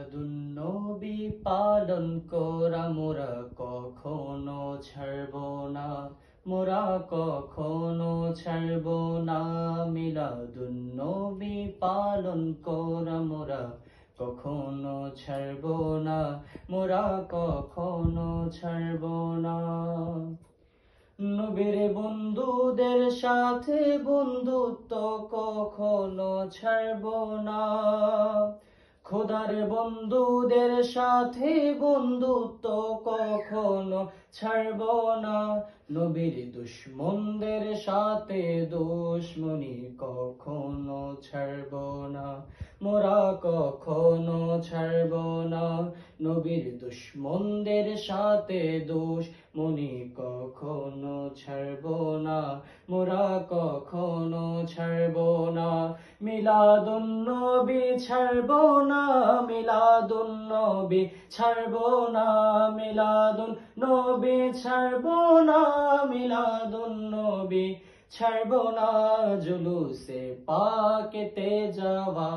মিলাদুন্নবী পালন করা মোরা কখনো ছাড়ব না, মোরা কখনো ছাড়ব না। মিলাদুন্নবী পালন করা মোরা কখনো ছাড়ব না, মোরা কখনো ছাড়ব না। নবীর বন্ধুদের সাথে বন্ধুত্ব কখনো ছাড়ব না, খোদার বন্ধুদের সাথে বন্ধুত্ব কখনো ছাড়ব না। নবীর দুশমনদের সাথে দুশমনি কখনো ছাড়ব না, মোরা কখনো ছাড়ব না। নবীর দুশমনদের সাথে দুশমনি কখনো ছাড়ব না, মোরা কখনো ছাড়ব না। মিলাদুন্নবী ছাড়ব না, মিলাদুন্নবী ছাড়ব না, মিলাদুন্নবী ছাড়ব না, মিলাদুন্নবী ছাড়ব না। জুলুসে পাকেতে যাওয়া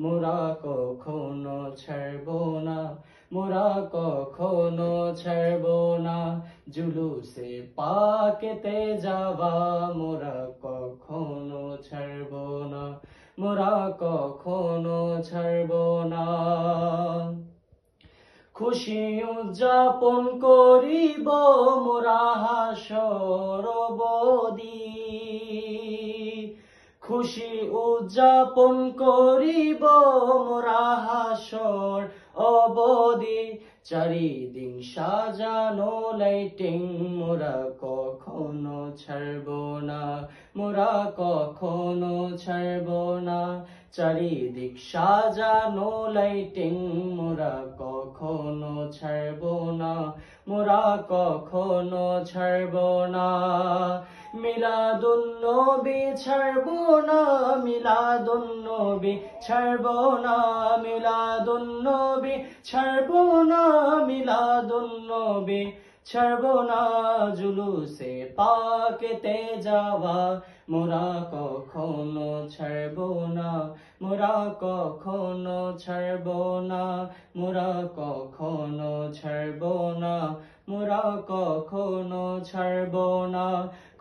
মোরা কখনো ছাড়ব না, মোরা কখনো ছাড়ব না। জুলুসে পাকেতে যাওয়া মোরা কখনো ছাড়ব না, মোরা কখনো ছাড়ব না। খুশি উদযাপন করিব মোরা হাসর অবধি, খুশি উদযাপন করিব মোরা হাসর অবধি। চারিদিন সাজানো লাইটিং মোরা কখনো ছাড়ব না, মোরা কখনো ছাড়ব না। চারিদিক সাজানো লাইটিং মোরা কখনো ছাড়ব না, মোরা কখনো ছাড়ব না। মিলাদুন্নবী ছাড়ব না, মিলাদুন্নবী ছাড়ব না, মিলাদুন্নবী ছাড়ব না, মিলাদুন্নবী ছাড়ব না। জুলুসে পাকেতে যাওয়া মোরা কখনো ছাড়ব না, মোরা কখনো ছাড়ব না, মোরা কখনো ছাড়ব না, মোরা কখনো ছাড়ব না।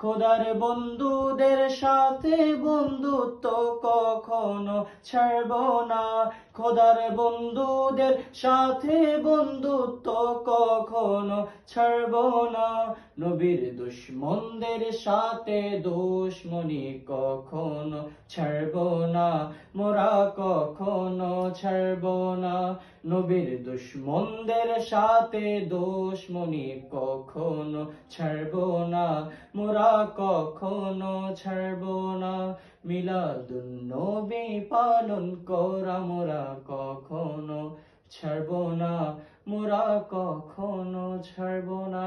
খোদার বন্ধুদের সাথে বন্ধুত্ব কখনো ছাড়ব না, খোদার বন্ধুদের সাথে বন্ধুত্ব কখনো ছাড়ব না। নবীর দুশমনদের সাথে দুশমনি কখনো ছাড়ব না, মোরা কখনো ছাড়ব না। নবীর দুশমনদের সাথে দুশমনি কখনো ছাড়ব না, মোরা কখনো ছাড়ব না। মিলাদুন্নবী পালন করা মোরা কখনো ছাড়ব না, মোরা কখনো ছাড়ব না।